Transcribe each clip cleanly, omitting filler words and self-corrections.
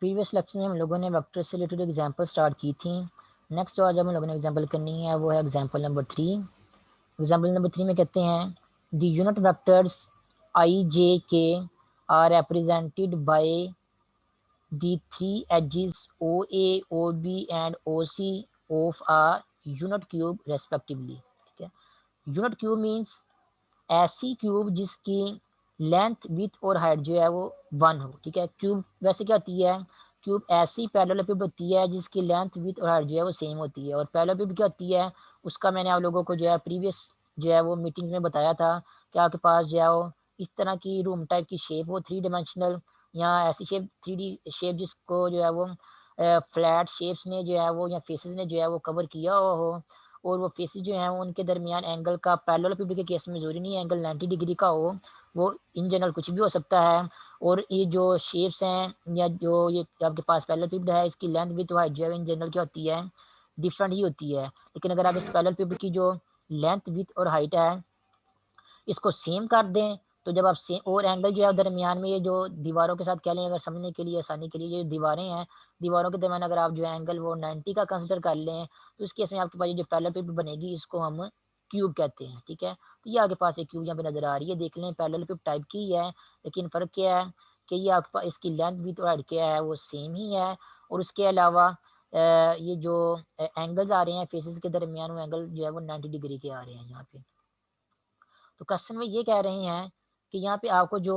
Previous lecture में हम लोगों ने वेक्टर से रिलेटेड एग्जांपल स्टार्ट की थी। नेक्स्ट जो आज हम लोगों ने एग्जांपल करनी है वो है एग्जांपल नंबर 3। एग्जांपल नंबर 3 में कहते हैं the unit vectors I J K are represented by the three axes O A O B and O C of a unit cube respectively. ठीक है, यूनिट क्यूब मीन्स ऐसी cube जिसकी length width और height जो है वो 1 हो। ठीक है, क्यूब वैसे क्या होती है, क्यूब ऐसी पैरेललोपिड होती है जिसकी लेंथ विथ और हाइट जो है वो सेम होती है। और पैरेललोपिड क्या होती है, उसका मैंने आप लोगों को जो है प्रीवियस जो है वो मीटिंग्स में बताया था कि आपके पास जो है वो इस तरह की रूम टाइप की शेप हो, 3 डायमेंशनल या ऐसी शेप 3D शेप जिसको जो है वो फ्लैट शेप्स ने जो है वो या फेसेस ने जो है वो कवर किया हुआ हो, और वो फेसेस जो हैं उनके दरमियान एंगल का पैरेललोपिड के केस में ज़रूरी नहीं है एंगल 90 डिग्री का हो, वो इन जनरल कुछ भी हो सकता है। और ये जो शेप्स हैं या जो ये आपके पास पैरेललोपिड है, इसकी लेंथ विथ हाइट जो है इन जनरल क्या होती है, डिफरेंट ही होती है। लेकिन अगर आप इस पैरेललोपिड की जो लेंथ विथ और हाइट है इसको सेम कर दें, तो जब आप सेम और एंगल जो है दरमियान में, ये जो दीवारों के साथ कह लें, अगर समझने के लिए आसानी के लिए, ये दीवारें हैं, दीवारों के दरमियान अगर आप जो है एंगल वो 90 का कंसिडर कर लें, तो इस केस में आपके पास ये जो पैरेललोपिड बनेगी इसको हम क्यूब कहते हैं। ठीक है, तो ये आपके पास एक क्यूब यहाँ पे नजर आ रही है, देख लें पैरेललोपिड टाइप की ही है, लेकिन फ़र्क क्या है कि ये आपके पास इसकी लेंथ भी तो हाइट क्या है वो सेम ही है। और उसके अलावा ये जो एंगल्स आ रहे हैं फेसेस के दरमियान, वो एंगल जो है वो 90 डिग्री के आ रहे हैं यहाँ पे। तो क्वेश्चन में ये कह रहे हैं कि यहाँ पे आपको जो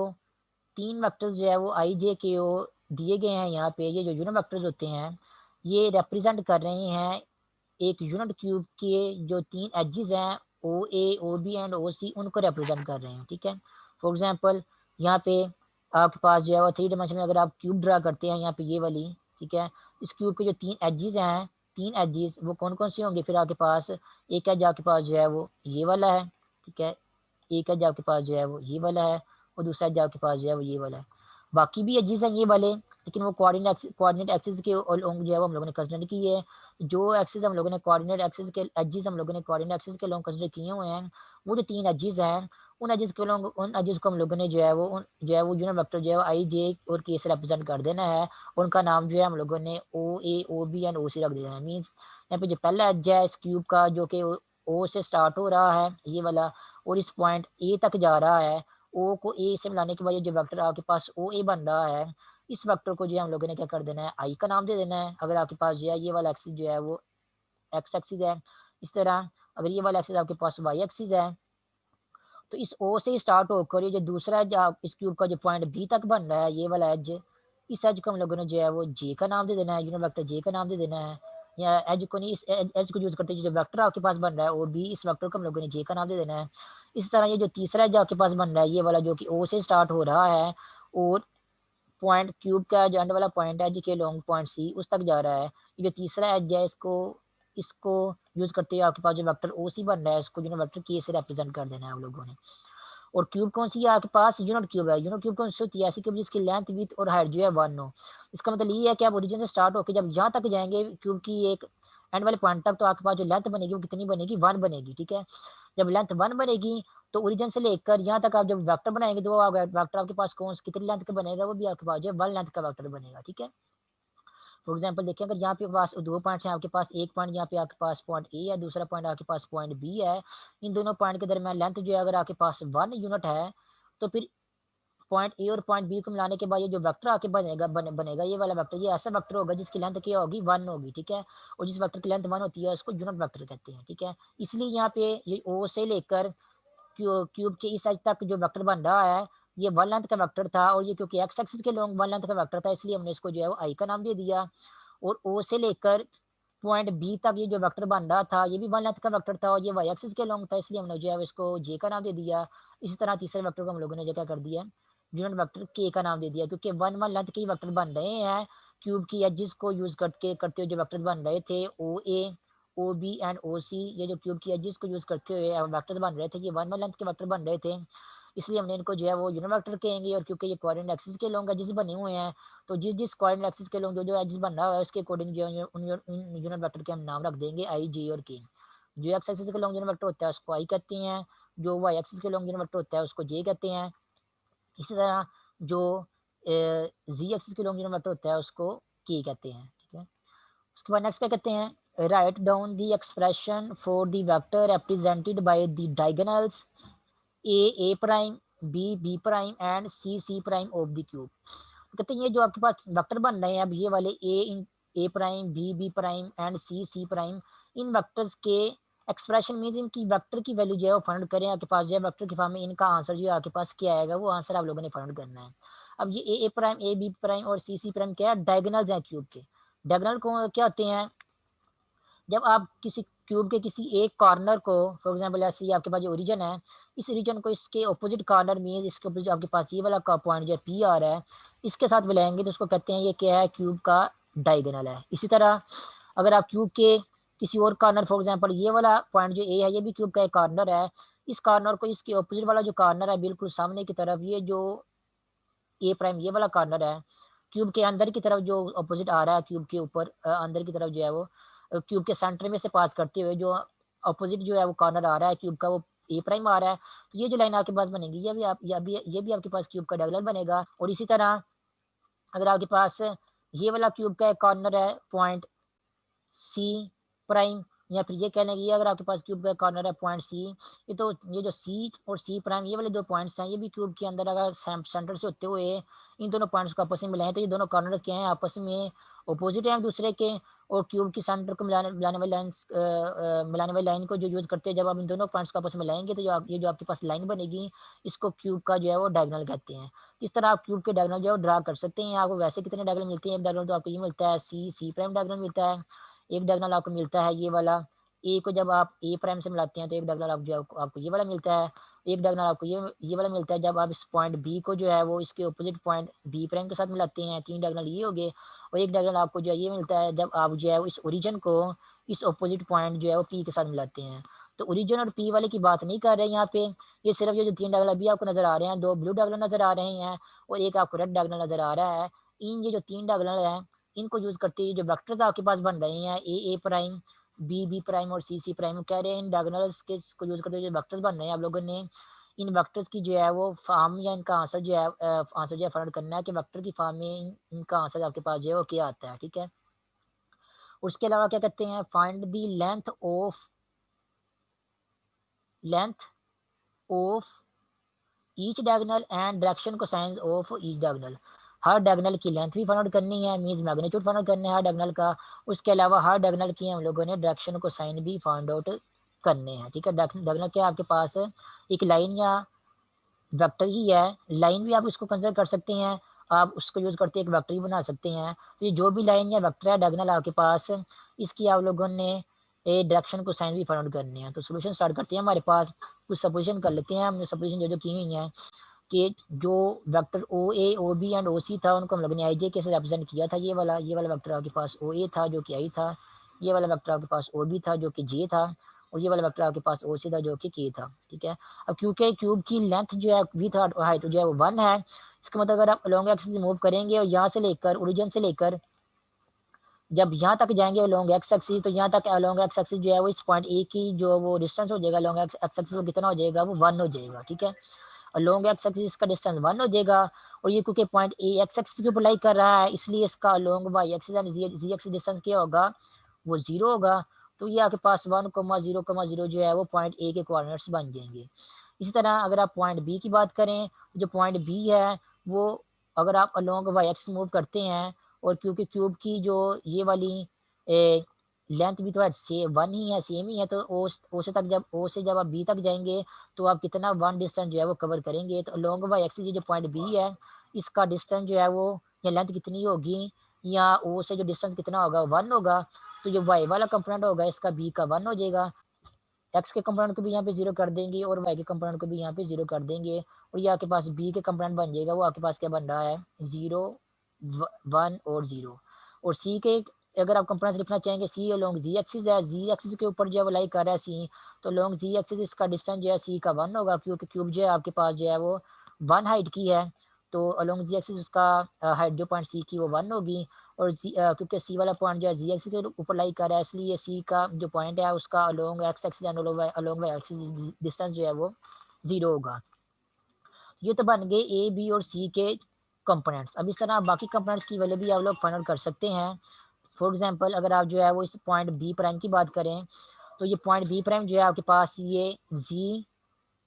3 वेक्टर्स जो है वो आई जे के ओ दिए गए हैं, यहाँ पे ये जो यूनिट वेक्टर्स होते हैं ये रिप्रेजेंट कर रहे हैं एक यूनिट क्यूब के जो 3 एजेस हैं ओ A O B and O सी, उनको रिप्रेजेंट कर रहे हैं। ठीक है, फॉर एग्जांपल यहाँ पे आपके पास जो है वो 3 डायमेंशन में अगर आप क्यूब ड्रा करते हैं यहाँ पे ये वाली, ठीक है, इस क्यूब के जो 3 एजेस हैं, 3 एजेस वो कौन कौन से होंगे, फिर आपके पास एक एज आपके पास जो है वो ये वाला है। ठीक है, एक एज आपके पास जो है वो ये वाला है, और दूसरा एज आपके पास जो है वो ये वाला है। बाकी भी एजेस हैं ये वाले, लेकिन वो कोऑर्डिनेट एक्सिस के अलोंग जो है वो हम लोगों ने कंसिडर की है। जो एक्सिस हम लोगों ने कोऑर्डिनेट एक्सिस के एजेस हम लोगों ने कोऑर्डिनेट एक्सिस के अलोंग कंसिडर किए हुए हैं, वो जो 3 एजेस हैं उन एजेस के अलोंग, उन एजेस को हम लोगों ने जो है वो जो है वो यूनिट वेक्टर जो है आई जे और के से रिप्रेजेंट कर देना है। उनका नाम जो है हम लोगों ने ओ A O B and O सी रख देना है। मीन्स यहाँ पे जो पहला एज है इस क्यूब का जो कि ओ से स्टार्ट हो रहा है ये वाला, और इस पॉइंट ए तक जा रहा है, ओ को ए से मिलाने के बाद ये जो वेक्टर आपके पास ओ ए बन रहा है, इस वेक्टर को जो है हम लोगों ने क्या कर देना है, आई का नाम दे देना है। अगर आपके पास जो है ये वाला एक्सिस जो है वो एक्स एक्सिस है, इस तरह अगर ये वाला एक्सिस आपके पास वाई एक्सिस है, तो इस ओ से स्टार्ट होकर ये जो दूसरा एज इस क्यूब का जो पॉइंट बी तक बन रहा है ये वाला एज, इस एज को हम लोगों ने जो है वो जे का नाम दे देना है, यूनिट वेक्टर जे का नाम दे देना है। या एज को नहीं, इस एज को यूज करते जो वेक्टर आपके पास बन रहा है ओ बी, इस वेक्टर को हम लोगों ने जे का नाम दे देना है। इस तरह ये जो तीसरा एज आपके पास बन रहा है ये वाला जो कि ओ से स्टार्ट हो रहा है, और पॉइंट क्यूब का जो एंड वाला पॉइंट है जी के लॉन्ग पॉइंट सी उस तक जा रहा है, ये जो तीसरा एज है इसको इसको यूज करते हुए आपके पास जो वेक्टर ओ सी बन रहा है इसको जो वेक्टर के से रिप्रेजेंट कर देना है आप लोगों ने। और क्यूब कौन सी है आपके पास, यूनिट क्यूब है। यूनिट क्यूब कौन सी होती है, ऐसी क्यूब जिसकी लेंथ विथ और हाइट जो है 1 हो। इसका मतलब ये है कि आप ओरिजिन से स्टार्ट होकर जब यहाँ तक जाएंगे क्यूब की एक एंड वाले पॉइंट तक, तो आपके पास जो लेंथ बनेगी वो कितनी बनेगी, 1 बनेगी। ठीक है, जब लेंथ 1 बनेगी तो ओरिजिन से लेकर यहाँ तक आप जब वेक्टर बनाएंगे तो वो वेक्टर आपके पास कौन कितनी लेंथ का बनेगा, वो भी आपके पास जो है 1 लेंथ का वेक्टर बनेगा। ठीक है, फॉर एग्जाम्पल देखिए अगर यहाँ पे पास 2 पॉइंट है, आपके पास एक पॉइंट यहाँ पे आपके पास पॉइंट ए है, दूसरा पॉइंट आपके पास पॉइंट बी है, इन दोनों पॉइंट के दरमियान लेंथ जो है अगर आपके पास 1 यूनिट है, तो फिर पॉइंट ए और पॉइंट बी को मिलाने के बाद ये जो वेक्टर आके बनेगा ये वाला वेक्टर, ये ऐसा वेक्टर होगा जिसकी लेंथ क्या होगी, 1 होगी। ठीक है, और जिस वेक्टर की लेंथ 1 होती है उसको यूनिट वेक्टर कहते हैं। ठीक है, इसलिए यहाँ पे ये ओ से लेकर क्यूब के इस एज तक जो वेक्टर बन रहा है ये 1 लेंथ का वेक्टर था, और ये क्योंकि एक्स एक्सिस के लॉन्ग 1 लेंथ का वेक्टर था इसलिए हमने इसको जो है वो आई का नाम दे दिया। और ओ से लेकर पॉइंट बी तक ये जो वेक्टर बन रहा था ये भी 1 लेंथ का वेक्टर था, और ये वाई एक्सिस के लॉन्ग था इसलिए हमने जो है इसको जे का नाम दे दिया। इसी तरह तीसरे वेक्टर को हम लोगों ने जो क्या कर दिया, यूनिट वेक्टर के का नाम दे दिया, क्योंकि 1 लेंथ के वेक्टर बन रहे हैं क्यूब की एजेस को यूज करते हुए जो वेक्टर बन रहे थे ओ A O B and O सी, ये जो क्यूब की एजेस को यूज करते हुए वेक्टर बन रहे थे ये 1 लेंथ के वेक्टर बन रहे थे, इसलिए हमने इनको जो है वो यूनिट वेक्टर कहेंगे। और क्योंकि ये कोऑर्डिनेट एक्सिस के लॉन्ग एजेस बने हुए हैं, तो जिस जिस कोऑर्डिनेट एक्सिस के लॉन्ग जो जो एजेस बन रहा है उसके अकॉर्डिंग जो है उन यूनिट वेक्टर के हम नाम रख देंगे आई जे और के। जो एक्स एक्सिस के लॉन्ग यूनिट वेक्टर होता है उसको आई कहते हैं, जो वाई एक्सिस के लॉन्ग यूनिट वेक्टर होता है उसको जे कहते हैं। इसी तरह जो जी एक्सिस के लॉन्ग यूनिट वेक्टर होता है उसको के कहते हैं, ठीक है। उसके बाद नेक्स्ट क्या कहते हैं, write down the expression for the vector represented by the diagonals A prime, B prime and C prime of the cube. कहते हैं ये जो आपके पास वेक्टर बन रहे हैं अब ये वाले A prime, B prime and C prime, इन वेक्टर्स के एक्सप्रेशन मीन्स इनकी वेक्टर की वैल्यू जो है वो फाइंड करें आपके पास जो है वेक्टर की फॉर्म में, इनका आंसर जो है आपके पास क्या आएगा वो आंसर आप लोगों ने फाइंड करना है। अब ये ए प्राइम, ए बी प्राइम और सी प्राइम क्या है, डायगोनल्स हैं क्यूब के। डायगोनल को क्या होते हैं, जब आप किसी क्यूब के किसी एक कॉर्नर को, फॉर एग्जांपल ऐसे आपके पास जो ओरिजिन है, इस रीजन को इसके ऑपोजिट कॉर्नर मीन इसके ऑपोजिट आपके पास ये वाला का पॉइंट जो है पी आ रहा है, इसके साथ मिलाएंगे तो उसको कहते हैं ये क्या है, क्यूब का डायगोनल है। इसी तरह अगर आप क्यूब के किसी और कॉर्नर, फॉर एग्जाम्पल ये वाला पॉइंट जो ए है ये भी क्यूब का एक कॉर्नर है, इस कॉर्नर को इसके ऑपोजिट वाला जो कॉर्नर है बिल्कुल सामने की तरफ, ये जो ए प्राइम ये वाला कॉर्नर है, क्यूब के अंदर की तरफ जो ऑपोजिट आ रहा है, क्यूब के ऊपर अंदर की तरफ जो है वो क्यूब के सेंटर में से पास करते हुए जो अपोजिट जो है वो कॉर्नर आ रहा है क्यूब का, वो ए प्राइम आ रहा है, तो ये जो लाइन आपके पास बनेगी ये भी आप ये भी आपके पास क्यूब का डायगोनल बनेगा। और इसी तरह अगर आपके पास ये वाला क्यूब का एक कॉर्नर है पॉइंट सी प्राइम, या फिर ये कहने की अगर आपके पास क्यूब का कॉर्नर है पॉइंट सी, ये तो ये जो सी और सी प्राइम ये वाले दो पॉइंट्स हैं ये भी क्यूब के अंदर अगर सेंटर से होते हुए इन दोनों पॉइंट्स को आपस में मिलाएं तो ये दोनों कॉर्नर क्या हैं, आपस में अपोजिट हैं एक दूसरे के, और क्यूब की सेंटर को मिलाने वाली लाइन को जो यूज करते हैं, जब आप इन दोनों पॉइंट्स को आपस में मिलाएंगे तो ये जो आपके पास लाइन बनेगी इसको क्यूब का जो है वो डायगोनल कहते हैं। इस तरह आप क्यूब के डायगोनल जो है ड्रा कर सकते हैं। आपको वैसे कितने डायगोनल मिलते हैं, एक डायगोनल तो आपको ये मिलता है सी प्राइम डायगोनल मिलता है, एक डायगोनल आपको मिलता है ये वाला ए को जब आप ए प्राइम से मिलाते हैं तो एक डायगोनल आपको ये वाला मिलता है, एक डायगोनल आपको ये वाला मिलता है जब आप इस पॉइंट बी को जो है वो इसके ऑपोजिट पॉइंट बी प्राइम के साथ मिलाते हैं, तीन डायगोनल ये हो गए। और एक डायगोनल आपको जो है ये मिलता है जब आप जो है इस ओरिजिन को इस ऑपोजिट पॉइंट जो है वो पी के साथ मिलाते हैं। तो ओरिजिन और पी वाले की बात नहीं कर रहे हैं यहाँ पे, ये सिर्फ ये जो तीन डायगोनल अभी आपको नजर आ रहे हैं, दो ब्लू डायगोनल नजर आ रहे हैं और एक आपको रेड डायगोनल नजर आ रहा है, इन ये जो तीन डायगोनल हैं इनको यूज करते हुए जो वेक्टर्स आपके पास बन रहे हैं ए प्राइम, बी प्राइम और सी प्राइम, कह रहे हैं इन डायगोनल्स के को यूज करते हुए जो वेक्टर्स बन रहे हैं आप लोगों ने इन वेक्टर्स की जो है वो फॉर्म या इनका आंसर जो है आंसर जो है फाइंड करना है कि वेक्टर की फॉर्म में इनका आंसर आपके पास जो है वो क्या आता है, ठीक है। उसके अलावा क्या कहते हैं, find the length of each diagonal and direction cosine of each diagonal. Her diagonal की लेंथ भी फाइंड आउट करनी है, मींस मैग्नीट्यूड फाइंड आउट करना है हर डायगोनल का। उसके अलावा हर डायगोनल की हम लोगों ने डायरेक्शन कोसाइन भी फाइंड आउट करने हैं, ठीक है। डायगोनल क्या आपके पास एक लाइन या वेक्टर ही है, लाइन भी आप इसको कंसिडर कर सकते हैं, आप उसको यूज करते एक वेक्टर ही बना सकते हैं। तो ये जो भी लाइन या वेक्टर है डायगोनल आपके पास, इसकी आप लोगों ने डायरेक्शन को साइन भी फाइंड आउट करने हैं। तो सोल्यूशन स्टार्ट करते हैं, हमारे पास कुछ सपोजिशन कर लेते हैं, हमने सपोजिशन जो की हुई है कि जो vector O A O B and O C था उनको हम लोगों ने आई जे के से रिप्रेजेंट किया था, ये वाला वेक्टर आपके पास ओ ए था जो कि आई था, ये वाला वेक्टर आपके पास ओ बी था जो कि जे था, और ये वाला वेक्टर आपके पास ओ सी था जो कि के था, ठीक है। अब क्योंकि क्यूब की लेंथ जो है विथ हाइट जो है वो 1 है, इसका मतलब अगर आप लॉन्ग एक्सिस मूव करेंगे और यहाँ से लेकर ओरिजिन से लेकर जब यहाँ तक जाएंगे लॉन्ग एक्स एक्सिस, तो यहाँ तक लॉन्ग एक्स एक्सिस जो है वो इस पॉइंट ए की जो वो डिस्टेंस हो जाएगा लॉन्ग एक्स एक्सिस वो कितना हो जाएगा, वो 1 हो जाएगा, ठीक है। और लॉन्ग एक्स एक्सिस का डिस्टेंस 1 हो जाएगा, और ये क्योंकि पॉइंट ए एक्स एक्सिस के ऊपर लाई कर रहा है इसलिए इसका along Y axis and Z axis distance क्या होगा, वो 0 होगा। तो ये आपके पास 1,0,0 जो है वो पॉइंट ए के कोऑर्डिनेट्स बन जाएंगे। इसी तरह अगर आप पॉइंट बी की बात करें, जो पॉइंट बी है वो अगर आप अलोंग वाई एक्सिस मूव करते हैं, और क्योंकि क्यूब की जो ये वाली लेंथ भी तो से 1 ही है, सेम ही है, तो ओ से तक जब ओ से जब आप बी तक जाएंगे तो आप कितना 1 डिस्टेंस जो है वो कवर करेंगे। तो अलोंग वाई एक्सिस जो पॉइंट बी है इसका डिस्टेंस जो है वो या लेंथ कितनी होगी, या ओ से जो डिस्टेंस कितना होगा 1 होगा, तो जो वाई वाला कंपोनेंट होगा इसका बी का 1 हो जाएगा, एक्स के कंपोनेंट को भी यहाँ पे 0 कर देंगे और वाई के कंपोनेंट को भी यहाँ पे 0 कर देंगे, और ये आपके पास बी के कंपोनेंट बन जाएगा, वो आपके पास क्या बन रहा है 0 1 और 0। और सी के अगर आप कंपोनेंट्स लिखना चाहेंगे, सी लॉन्ग जी एक्सिस है, जी एक्सिस के ऊपर जो है वो लाई कर रहा है सी, तो लॉन्ग जी एक्सिस इसका डिस्टेंस जो है सी का 1 होगा, क्योंकि क्यूब जो है आपके पास जो है वो 1 हाइट की है, तो अलॉन्ग जी एक्सिस उसका हाइट जो पॉइंट सी की वो 1 होगी। और क्योंकि सी वाला पॉइंट जो है जी एक्सिस के ऊपर लाई कर रहा है इसलिए सी का जो पॉइंट है उसका along X axis and along Y axis distance जो है वो 0 होगा। ये तो बन गए ए बी और सी के कंपोनेंट्स। अब इस तरह बाकी कंपोनेंट्स की वैल्यू भी आप लोग फाइंड आउट कर सकते हैं। फॉर एग्जांपल अगर आप जो है वो इस पॉइंट बी प्राइम की बात करें, तो ये पॉइंट बी प्राइम जो है आपके पास ये जी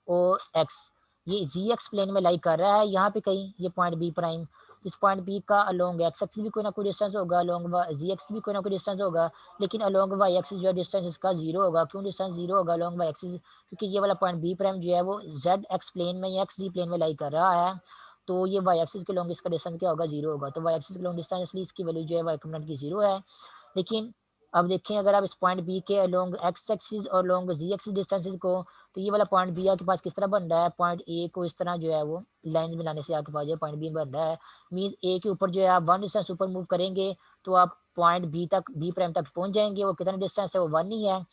ओ एक्स, ये जी एक्स प्लेन में लाई कर रहा है यहाँ पे कहीं, ये पॉइंट बी प्राइम। इस पॉइंट बी का अलोंग एक्स एक्सिस भी कोई ना कोई डिस्टेंस होगा, अलोंग जी एक्स भी कोई ना कोई डिस्टेंस होगा, लेकिन अलोंग वाई एक्सिस जो है डिस्टेंस इसका जीरो होगा। क्यों डिस्टेंस जीरो होगा अलोंग वाई एक्सिस? क्योंकि ये वाला पॉइंट बी प्राइम जो है वो जेड एक्स प्लेन में या एक्स जी प्लेन में लाई कर रहा है, तो ये वाई एक्सिस के लॉन्ग इसका डिस्टेंस क्या होगा, जीरो होगा। तो वाई एक्सिस के लॉन्ग डिस्टेंस इसलिए इसकी वैल्यू जो है वाई कंपोनेंट की जीरो है। लेकिन अब देखें अगर आप इस पॉइंट बी के अलोंग एक्स एक्सिस और लॉन्ग जी एक्सिस डिस्टेंसेस को, तो ये वाला पॉइंट बी आपके पास किस तरह बन रहा है, पॉइंट ए को इस तरह जो है वो लाइन मिलाने से आपके पास जो है पॉइंट बी बन रहा है। मीन्स ए के ऊपर जो है आप वन डिस्टेंस ऊपर मूव करेंगे तो आप पॉइंट बी तक, बी प्राइम तक पहुंच जाएंगे। वो कितना डिस्टेंस है, वो वन ही है।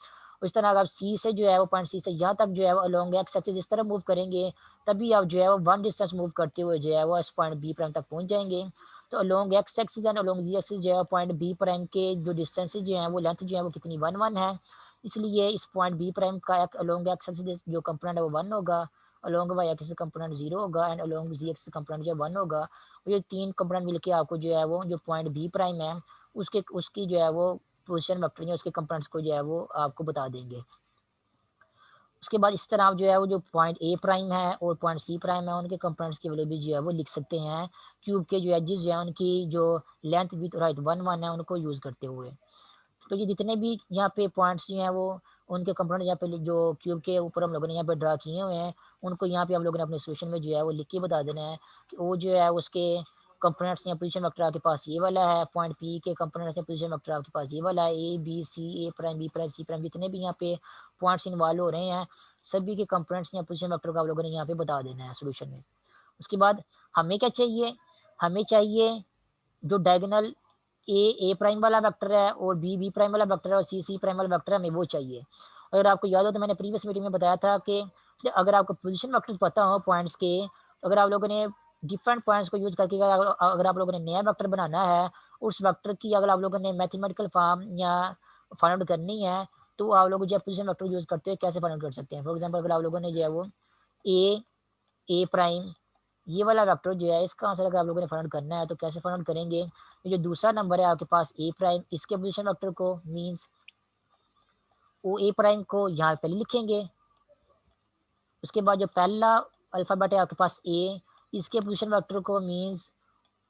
इस तरह अगर आप सी से जो है वो पॉइंट सी से यहाँ तक जो है वो अलोंग एक्स एक्सिस इस तरह मूव करेंगे, तभी आप जो है वो वन डिस्टेंस मूव करते हुए जो है वो इस पॉइंट बी प्राइम तक पहुंच जाएंगे। तो along X axis and along Z axis जो है पॉइंट बी प्राइम के जो डिस्टेंसेज जो है वो लेंथ जो है वो कितनी, वन वन है। इसलिए इस पॉइंट बी प्राइम का एक अलोंग एक्स एक्सिस जो कंपोनेंट है वो वन होगा, along Y axis component zero होगा and along Z axis component जो है वन होगा। और ये तीन कंपोनेंट मिलके आपको जो है वो जो पॉइंट बी प्राइम है उसके उसकी जो है वो पोजिशन वेक्टर है उसके कंपोनेंट्स को जो है वो आपको बता देंगे। उसके बाद इस तरह आप जो है वो जो पॉइंट ए प्राइम है और पॉइंट सी प्राइम है उनके कंपोनेंट्स की वैल्यू भी जो है वो लिख सकते हैं क्यूब के जो एजेस जो है उनकी जो length with right one one है उनको यूज़ करते हुए। तो ये जितने भी यहाँ पे पॉइंट्स जो हैं वो उनके कंपोनेंट यहाँ पे जो क्यूब के ऊपर हम लोगों ने यहाँ पे ड्रा किए हुए हैं उनको यहाँ पे हम लोगों ने अपने सोल्यूशन में जो है वो लिख के बता देना है कि वो जो है उसके कंपोनेंट्स या पोजीशन वेक्टर आपके पास ये वाला है, पॉइंट पी के कंपोनेंट्स या पोजीशन वेक्टर आपके पास ये वाला है, A B C, A prime B prime C prime, जितने भी यहाँ पे पॉइंट्स इन्वॉल्व हो रहे हैं सभी के कंपोनेंट्स या पोजीशन वेक्टर को आप लोगों ने यहाँ पे बता देना है सोल्यूशन में। उसके बाद हमें क्या चाहिए, हमें चाहिए जो डायगोनल ए प्राइम वाला वेक्टर है और बी प्राइम वाला वेक्टर है और सी प्राइम वाला वेक्टर है, हमें वो चाहिए। अगर आपको याद हो तो मैंने प्रीवियस मीटिंग में बताया था कि अगर आपको पोजीशन वेक्टर्स पता हो पॉइंट्स के, तो अगर आप लोगों ने डिफरेंट पॉइंट्स को यूज करके अगर आप लोगों ने नया वेक्टर बनाना है, उस वेक्टर की अगर आप लोगों ने मैथमेटिकल फॉर्म या फाइंड आउट करनी है, तो आप लोग जो पोजीशन वेक्टर यूज करते हैं कैसे फाइंड आउट कर सकते हैं। फॉर एग्जाम्पल अगर आप लोगों ने जो है वो ए प्राइम ये वाला वेक्टर जो है इसका आंसर अगर आप लोगों ने फाइंड आउट करना है तो कैसे फाइंड आउट करेंगे। ये जो दूसरा नंबर है आपके पास ए प्राइम, इसके पोजीशन वेक्टर को मींस ओ ए प्राइम को यहाँ पहले लिखेंगे। उसके बाद जो पहला अल्फ़ाबेट है आपके पास ए, इसके पोजीशन वेक्टर को मींस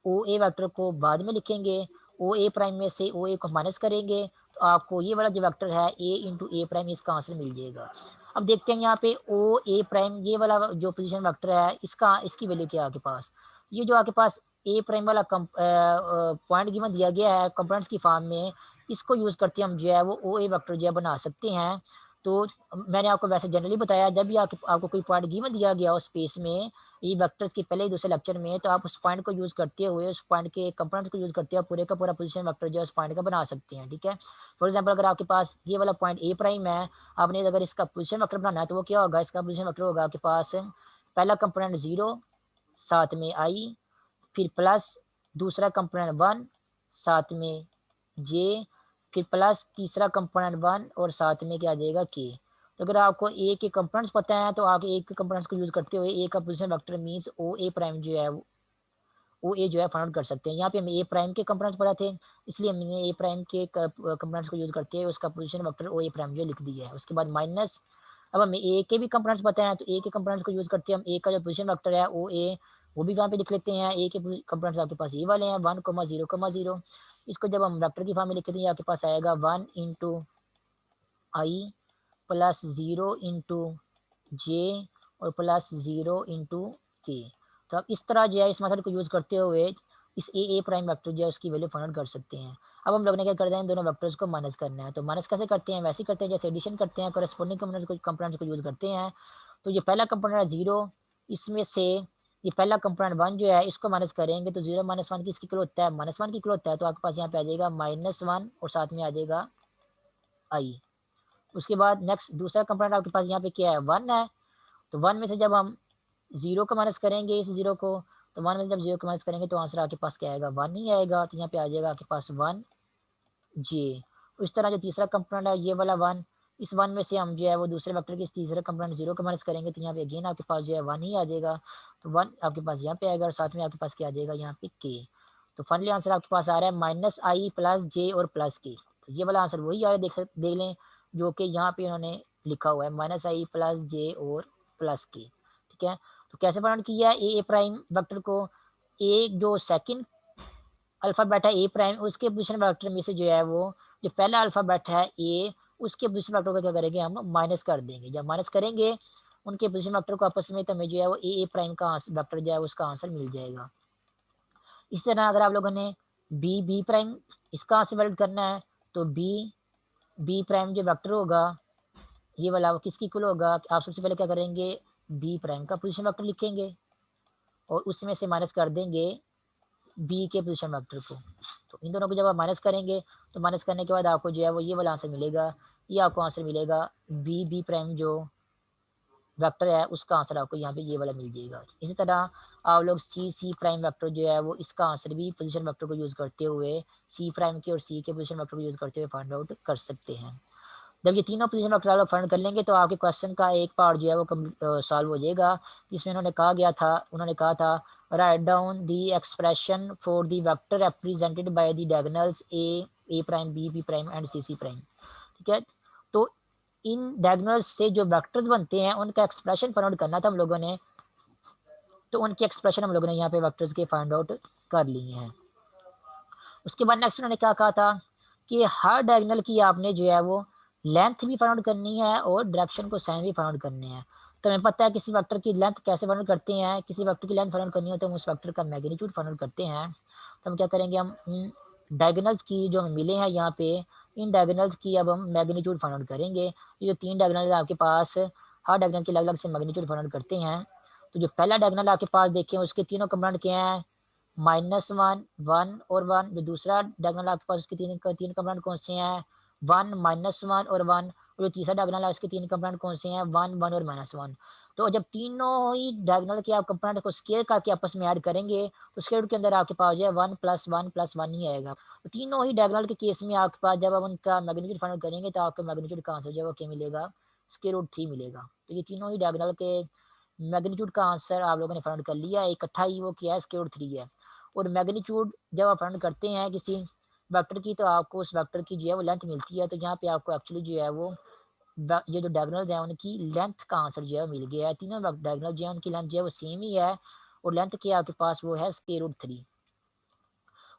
ओ ए वेक्टर को बाद में लिखेंगे। ओ ए प्राइम में से ओ ए को माइनस करेंगे तो आपको ये वाला जो वेक्टर है ए इंटू ए प्राइम इसका आंसर मिल जाएगा। अब देखते हैं यहाँ पे ओ ए प्राइम ये वाला जो पोजीशन वेक्टर है इसका इसकी वैल्यू क्या है आपके पास। ये जो आपके पास ए प्राइम वाला पॉइंट गिवन दिया गया है कंपोनेंट्स की फॉर्म में, इसको यूज़ करते हम जो है वो ओ ए वेक्टर जो है बना सकते हैं। तो मैंने आपको वैसे जनरली बताया जब भी आपको कोई पॉइंट गिवन दिया गया हो स्पेस में ये वेक्टर्स के पहले ही दूसरे लेक्चर में, तो आप उस पॉइंट को यूज़ करते हुए उस पॉइंट के कंपोनेंट को यूज़ करते हुए पूरे का पूरा पोजीशन वेक्टर जो है उस पॉइंट का बना सकते हैं। ठीक है, फॉर एग्जांपल अगर आपके पास ये वाला पॉइंट ए प्राइम है, आपने अगर इसका पोजीशन वेक्टर बनाना है तो वो क्या होगा, इसका पोजीशन वेक्टर होगा आपके पास पहला कंपोनेंट जीरो साथ में आई, फिर प्लस दूसरा कंपोनेंट वन साथ में जे, फिर प्लस तीसरा कंपोनेंट वन और साथ में क्या आ जाएगा के। तो अगर आपको ए के कंपोनेंट्स पता है तो आप ए के कंपोनेंट्स को यूज करते हुए ए का पोजीशन वेक्टर मींस ओ ए प्राइम जो है वो ए जो है फाइंड आउट कर सकते हैं। यहाँ पे हमें ए प्राइम के कंपोनेंट्स पता थे इसलिए हमने ए प्राइम के कंपोनेंट्स को यूज करते हुए उसका पोजीशन वेक्टर ओ ए प्राइम जो लिख दिया है। उसके बाद माइनस, अब हमें ए के भी कंपोनेंट्स पता है तो ए के कंपोनेंट्स को यूज करते हैं हम ए का जो पोजीशन वेक्टर है ओ ए वो भी वहाँ पे लिख लेते हैं। ए के कंपोनेंट्स आपके पास ये वाले हैं 1,0,0। इसको जब हम वेक्टर की फॉर्म में लिखते हैं आपके पास आएगा 1 इंटू आई प्लस 0 इंटू जे और प्लस 0 इंटू के। तो आप इस तरह जो है इस मेथड को यूज़ करते हुए इस ए प्राइम वेक्टर जो है उसकी वैल्यू फाइंड आउट कर सकते हैं। अब हम लोग ने क्या करते हैं, दोनों वेक्टर्स को माइनस करना है। तो माइनस कैसे करते हैं, वैसे ही करते हैं जैसे एडिशन करते हैं, करस्पॉन्डिंग कंपोनेंट्स को यूज़ करते हैं। तो ये पहला कंपोनेंट है जीरो, इसमें से ये पहला कंपोनेंट वन जो है इसको माइनस करेंगे तो जीरो माइनस वन किसकी इक्वल होता है, माइनस वन की इक्वल होता है। तो आपके पास यहाँ पे आ जाएगा माइनस वन और साथ में आ जाएगा आई। उसके बाद नेक्स्ट दूसरा कंपोनेंट आपके पास यहाँ पे क्या है, वन है। तो वन में से जब हम जीरो को माइनस करेंगे इस जीरो को, तो वन में से जब जीरो को माइनस करेंगे तो आंसर आपके पास क्या आएगा, वन ही आएगा। तो यहाँ पे आ जाएगा आपके पास वन जे। इस तरह जो तीसरा कंपोनेंट है ये वाला वन, इस 1 में से हम जो है वो दूसरे वेक्टर के इस तीसरे कंपोनेंट 0 का माइनस करेंगे तो यहाँ पे अगेन आपके पास जो है 1 ही आ जाएगा। तो 1 आपके पास यहाँ पे आएगा और साथ में आपके पास क्या आ जाएगा यहाँ पे k। तो फाइनली आंसर आपके पास आ रहा है -i + j और +k। तो ये वाला आंसर वही आ रहा है, देख लें, जो कि यहाँ पे इन्होंने लिखा हुआ है -i + j और +k। ठीक है, तो कैसे फाइंड किया है ए प्राइम वेक्टर को? एक जो सेकंड अल्फ़ाबेट है ए प्राइम, उसके पोजीशन वेक्टर में से जो है वो जो पहला अल्फ़ाबेट है ए, उसके पोजीशन वेक्टर को क्या करेंगे हम माइनस कर देंगे। जब माइनस करेंगे उनके पोजीशन वेक्टर को आपस में, तो हमें जो है वो ए प्राइम का वेक्टर जो है उसका आंसर मिल जाएगा। इस तरह अगर आप लोगों ने बी प्राइम इसका आंसर वैलिड करना है तो बी प्राइम जो वेक्टर होगा ये वाला वो किसकी इक्वल होगा? आप सबसे पहले क्या करेंगे, बी प्राइम का पोजीशन वेक्टर लिखेंगे और उसमें से माइनस कर देंगे बी के पोजीशन वेक्टर को। तो इन दोनों को जब आप माइनस करेंगे तो माइनस करने के बाद आपको जो है वो ये वाला आंसर मिलेगा। ये आपको आंसर मिलेगा बी प्राइम जो वेक्टर है उसका आंसर आपको यहाँ पे ये वाला मिल जाएगा। इसी तरह आप लोग सी प्राइम वेक्टर जो है वो इसका आंसर भी पोजीशन वेक्टर को यूज़ करते हुए सी प्राइम के और सी के पोजीशन वेक्टर को यूज़ करते हुए फाइंड आउट कर सकते हैं। जब ये तीनों पोजीशन वेक्टर आप लोग फाइंड कर लेंगे तो आपके क्वेश्चन का एक पार्ट जो है वो सॉल्व हो जाएगा, जिसमें उन्होंने कहा था write down the expression for the vector represented by the diagonals A prime B prime and C prime. ठीक है, तो इन डायगोनल्स से जो वेक्टर्स बनते हैं उनका एक्सप्रेशन फाइंड आउट करना था हम लोगों ने, तो उनकी एक्सप्रेशन हम लोगों ने यहाँ पे वेक्टर्स के फाइंड आउट कर लिए हैं। उसके बाद नेक्स्ट उन्होंने क्या कहा था कि हर डायगोनल की आपने जो है वो लेंथ भी फाइंड आउट करनी है और डायरेक्शन को साइन भी फाइंड आउट करने हैं। तो हमें पता है किसी वेक्टर की लेंथ कैसे फाइंड आउट करते हैं, किसी वेक्टर की लेंथ फाइंड आउट करनी हो तो हम उस वेक्टर का मैग्नीट्यूड फाइंड आउट करते हैं। तो हम क्या करेंगे, हम इन डायगोनल्स की जो हमें मिले हैं यहाँ पे, इन डायगोनल्स की अब हम मैग्नीट्यूड फाइंड आउट करेंगे। ये जो 3 डायगोनल है आपके पास, हर डायगोनल की अलग अलग से मैग्नीट्यूड फाइंड आउट करते हैं। तो जो पहला डायगोनल आपके पास देखें उसके तीनों कंपोनेंट क्या हैं, -1 1 और 1। जो दूसरा डायगोनल आपके पास उसके तीन कंपोनेंट कौन से हैं, 1 -1 और 1। और जो तीसरा डायगोनल है उसके 3 कंपोनेंट कौन से हैं, 1 1 और -1। तो जब तीनों ही डायगोनल के आप कंपोनेंट को स्क्वायर करके आपस में ऐड करेंगे तो स्क्वायर रूट के अंदर आपके पास जो है 1 + 1 + 1 ही आएगा। तो तीनों ही डायगोनल के केस में आपके पास जब आप उनका मैग्नीट्यूड फाइंड करेंगे तो आपको मैग्नीट्यूड का आंसर जो है वो क्या मिलेगा, स्क्वायर रूट 3 मिलेगा। तो ये तीनों ही डायगोनल के मैग्नीट्यूड का आंसर आप लोगों ने फाइंड कर लिया, इकट्ठा ही वो क्या है, स्क्वायर रूट 3 है। और मैग्नीट्यूड जब आप फाइंड करते हैं किसी वेक्टर की तो आपको उस वेक्टर की जो है वो लेंथ मिलती है। तो यहाँ पे आपको एक्चुअली जो है वो ये जो डायगोनल्स हैं उनकी लेंथ का आंसर जो है मिल गया है। तीनों डायगोनल जो है उनकी लेंथ जो है वो सेम ही है और लेंथ की आपके पास वो है स्क्वायर रूट 3।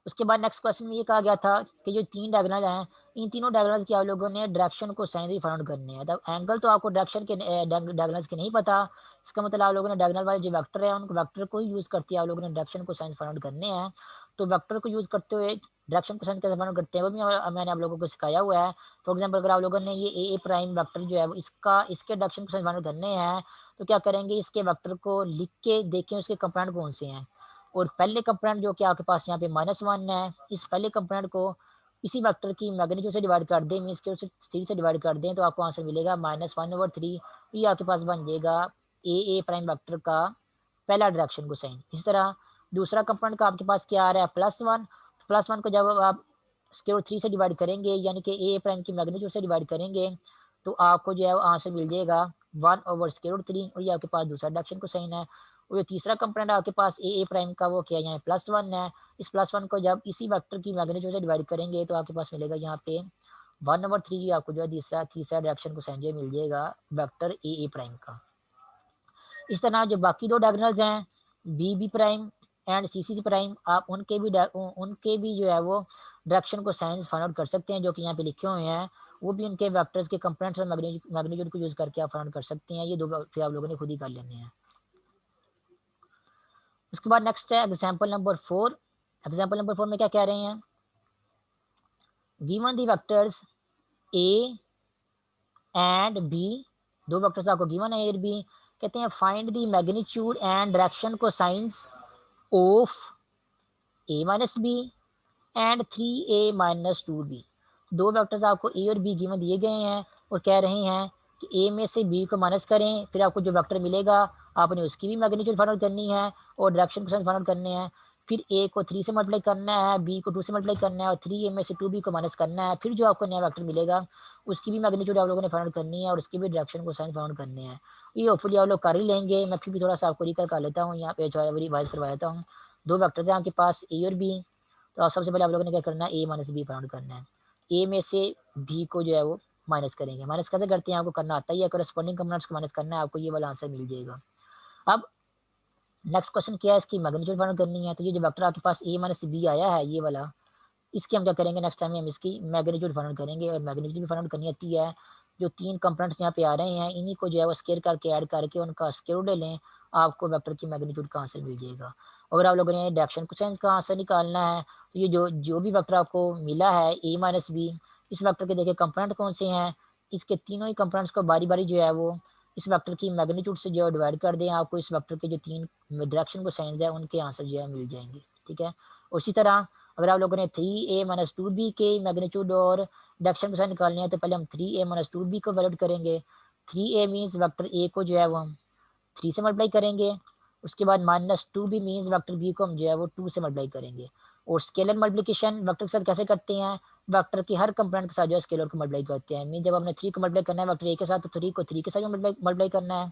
उसके बाद नेक्स्ट क्वेश्चन में ये कहा गया था कि जो 3 डायगोनल हैं इन तीनों डायगोनल्स की आप लोगों ने डायरेक्शन को साइन भी फाइंड करने हैं। तब एंगल तो आपको डायरेक्शन के डायगोनल्स के नहीं पता, इसका मतलब आप लोगों ने डायगोनल वाले जो वेक्टर है उनको वेक्टर को ही यूज़ करते हैं आप लोगों ने डायरेक्शन को साइन फाइंड करने हैं। तो वेक्टर को यूज़ करते हुए डायरेक्शन को साइन कैसे फाइंड करते हैं वो भी मैंने आप लोगों को सिखाया हुआ है। फॉर एग्जाम्पल अगर आप लोगों ने ये ए प्राइम वेक्टर जो है वो इसके डायरेक्शन को साइन फाइंड करने हैं तो क्या करेंगे, इसके वेक्टर को लिख के देखें उसके कंपोनेंट कौन से हैं। और पहले कंपोनेंट जो कि आपके पास यहाँ पे -1 है, इस पहले कंपोनेंट को इसी वेक्टर की मैग्नीट्यूड से डिवाइड कर दें, मीन्स के उसे 3 से डिवाइड कर दें तो आपको आंसर मिलेगा -1/3। ये आपके पास बन जाएगा ए प्राइम वेक्टर का पहला डायरेक्शन को साइन। इस तरह दूसरा कंपोनेंट का आपके पास क्या आ रहा है, +1। तो +1 को जब आप स्क्वायर रूट 3 से डिवाइड करेंगे यानी कि ए प्राइम की मैग्नीट्यूड से डिवाइड करेंगे तो आपको जो है वो आंसर मिल जाएगा 1/√3 और ये आपके पास दूसरा डायरेक्शन को साइन है। और ये तीसरा कंपोनेंट आपके पास ए प्राइम का वो क्या है, यहाँ +1 है। इस +1 को जब इसी वेक्टर की मैग्नीट्यूड से डिवाइड करेंगे तो आपके पास मिलेगा यहाँ पे 1/3। आपको जो है तीसरा डायरेक्शन को साइन जो मिल जाएगा वेक्टर ए प्राइम का। इस तरह जो बाकी 2 डायगोनल्स हैं B prime and C prime, आप उनके भी जो है वो डायरेक्शन को साइन फाइंड आउट कर सकते हैं जो कि यहाँ पे लिखे हुए हैं। वो भी उनके वेक्टर्स के कंपोनेंट्स और मैग्नीट्यूड को यूज करके आप फाइंड आउट कर सकते हैं। ये 2 फिर आप लोगों ने खुद ही कर लेने हैं। उसके बाद नेक्स्ट है एग्जाम्पल नंबर 4। एग्जाम्पल नंबर 4 में क्या कह रहे हैं, given the vectors A and B, 2 vectors आपको गिवन है ए और बी, कहते हैं find the magnitude and direction cosines of A minus B and 3a - 2b। 2 vectors आपको ए और बी गिवन दिए गए हैं और कह रहे हैं कि ए में से बी को माइनस करें, फिर आपको जो वेक्टर मिलेगा आपने उसकी भी मैग्नीट्यूड फाइंड आउट करनी है और डायरेक्शन को फाइंड आउट करने हैं। फिर ए को 3 से मल्टीप्लाई करना है, बी को 2 से मल्टीप्लाई करना है और 3a में से 2b को माइनस करना है। फिर जो आपको नया वेक्टर मिलेगा उसकी भी मैग्नीट्यूड आप लोगों ने फाइंड करनी है और उसकी भी डायरेक्शन को साइन फाइंड करने हैं। ये होपफुली आप लोग कर ही लेंगे। मैं फिर भी थोड़ा सा आपको रिकॉल कर लेता हूँ, यहाँ पे जो है रिवाइज करवा देता हूँ। दो वेक्टर्स हैं आपके पास ए और बी, तो आप सबसे पहले आप लोगों ने क्या करना है, ए माइनस बी फाइंड करना है। ए में से बी को जो है वो माइनस करेंगे। माइनस कैसे करते हैं आपको करना आता ही है, करस्पॉन्डिंग कंपोनेंट्स को माइनस करना है, आपको ये वाला आंसर मिल जाएगा। अब नेक्स्ट क्वेश्चन क्या है, इसकी मैग्नीट्यूड फाइंड करनी है। तो ये जो वेक्टर आपके पास ए माइनस बी आया है ये वाला, इसकी हम क्या करेंगे, नेक्स्ट टाइम हम इसकी मैग्नीट्यूड फाइंड करेंगे। और मैग्नीट्यूड फाइंड करनी आती है, जो तीन कंपोनेंट्स यहाँ पे आ रहे हैं इन्हीं को जो है वो स्केयर करके ऐड करके उनका स्केयर रूट ले लें, आपको वेक्टर की मैग्नीट्यूड का आंसर मिल जाएगा। अगर आप लोगों ने डायरेक्शन कोसाइन का आंसर निकालना है तो ये जो जो भी वेक्टर आपको मिला है ए माइनस बी, इस वेक्टर के देखिए कंपोनेंट कौन से हैं, इसके तीनों ही कंपोनेंट्स को बारी बारी जो है वो इस वेक्टर की मैग्नीट्यूड से जो डिवाइड कर दें, आपको इस वेक्टर के जो तीन डायरेक्शन कोसाइंस है उनके आंसर जो है मिल जाएंगे। ठीक है, और इसी तरह अगर आप लोगों ने 3a माइनस 2b के मैग्नीट्यूड और डायरेक्शन कोसाइन निकालने हैं तो पहले हम 3a माइनस 2b को वैल्यूट करेंगे। 3a मीन्स वेक्टर a को जो है वो हम 3 से मल्टीप्लाई करेंगे। उसके बाद minus 2b means vector b को हम जो है वो 2 से मल्टीप्लाई करेंगे। और स्केलर मल्टीप्लिकेशन वेक्टर के साथ कैसे करते हैं, वेक्टर के हर कंपोनेंट के साथ जो है स्केलर को मल्टीप्लाई करते हैं। मीन जब हमने 3 को मल्टीप्लाई करना है वेक्टर a के साथ तो 3 को 3 के साथ मल्टीप्लाई करना है,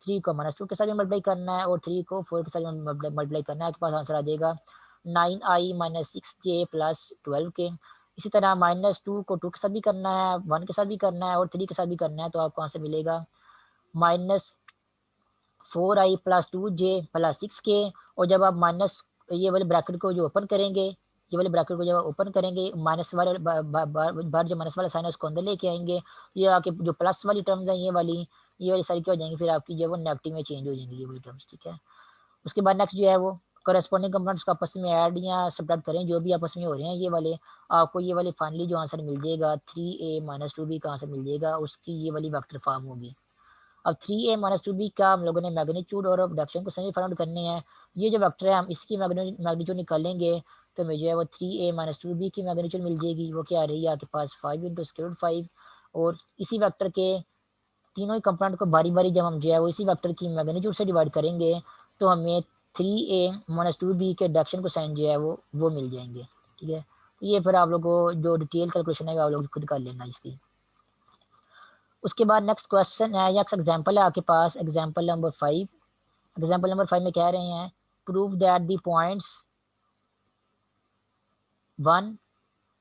3 को माइनस 2 के साथ मल्टीप्लाई करना है और 3 को 4 के साथ मल्टीप्लाई करना है। आपके पास आंसर आ जाएगा 9i minus 6j plus 12k। इसी तरह माइनस 2 को 2 के साथ भी करना है, 1 के साथ भी करना है और 3 के साथ भी करना है, तो आपको आंसर मिलेगा minus 4i plus 2j plus 6k। और जब आप माइनस ये वाले ब्रैकेट को जो ओपन करेंगे, ये वाले ब्रैकेट को जब आप ओपन करेंगे माइनस वाले बार जो माइनस वाला साइन है उसको अंदर लेके आएंगे, ये आपके जो प्लस वाली टर्म्स हैं ये वाली सारी क्या हो जाएंगी, फिर आपकी जो है वो नेगेटिव में चेंज हो जाएंगी ये वाली टर्म्स। ठीक है, उसके बाद नेक्स्ट जो है वो करस्पॉन्डिंग कंपोनेंट्स को आपस में ऐड या सब्ट्रैक्ट करें, जो भी आपस में हो रहे हैं ये वाले, आपको ये वाले फाइनली जो आंसर मिल जाएगा 3a माइनस 2b का आंसर मिल जाएगा, उसकी ये वाली वेक्टर फॉर्म होगी। अब 3a माइनस 2b का हम लोगों ने मैग्नीट्यूड और डायरेक्शन को सही फाइंड करने हैं। ये जो वेक्टर है हम इसकी मैग्नीट्यूड निकालेंगे तो मुझे है वो 3a माइनस 2b की मैग्नीट्यूड मिल जाएगी। वो क्या आ रही है आपके पास 5 इंटू स्क्वायर रूट 5। और इसी वेक्टर के तीनों ही कंपोनेंट को बारी बारी जब हम जो है वो इसी वेक्टर की मैग्नीट्यूड से डिवाइड करेंगे तो हमें 3a माइनस 2b के डायरेक्शन को साइन जो है वो मिल जाएंगे। ठीक है, तो ये फिर आप लोग को जो डिटेल कैलकुलेशन है आप लोग खुद कर लेना इसकी। उसके बाद नेक्स्ट क्वेश्चन है, नेक्स्ट एग्जांपल है आपके पास, एग्जांपल नंबर 5। एग्जांपल नंबर 5 में कह रहे हैं prove that the points 1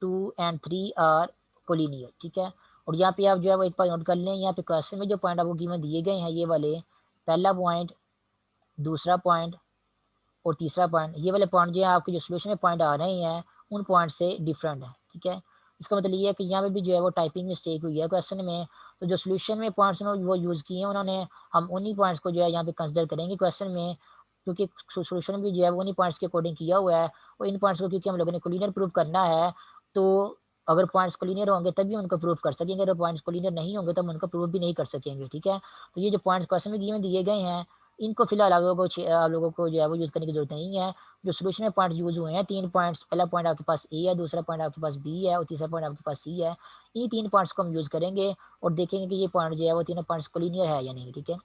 2 and 3 are collinear. ठीक है, और यहाँ पे आप जो है वो एक बार नोट कर लें, यहाँ पे क्वेश्चन में जो पॉइंट आपको गिवन दिए गए हैं ये वाले, पहला पॉइंट, दूसरा पॉइंट और तीसरा पॉइंट, ये वाले पॉइंट जो है आपके जो सोल्यूशन में पॉइंट आ रहे हैं उन पॉइंट से डिफरेंट है। ठीक है, इसका मतलब ये है कि यहाँ पे भी जो है वो टाइपिंग मिस्टेक हुई है क्वेश्चन में, तो जो सोल्यूशन में पॉइंट्स वो यूज़ किए हैं उन्होंने, हम उन्हीं पॉइंट्स को जो है यहाँ पे कंसिडर करेंगे क्वेश्चन में, क्योंकि सोल्यूशन भी जो है वो उन्हीं पॉइंट्स के अकॉर्डिंग किया हुआ है। और इन पॉइंट्स को क्योंकि हम लोगों ने कोलिनियर प्रूव करना है, तो अगर पॉइंट्स कोलिनियर होंगे तभी उनको प्रूव कर सकेंगे, अगर पॉइंट्स कोलिनियर नहीं होंगे तो हम उनको प्रूव भी नहीं कर सकेंगे। ठीक है, तो ये जो पॉइंट्स क्वेश्चन में दिए गए हैं इनको फिलहाल आप लोगों को जो है वो यूज़ करने की जरूरत नहीं है। जो सोल्यूशन में पॉइंट यूज़ हुए हैं 3 पॉइंट्स, पहला पॉइंट आपके पास ए है, दूसरा पॉइंट आपके पास बी है और तीसरा पॉइंट आपके पास सी है। इन 3 पॉइंट्स को हम यूज़ करेंगे और देखेंगे कि ये पॉइंट जो है वो तीनों पॉइंट्स कोलिनियर है या नहीं। ठीक है,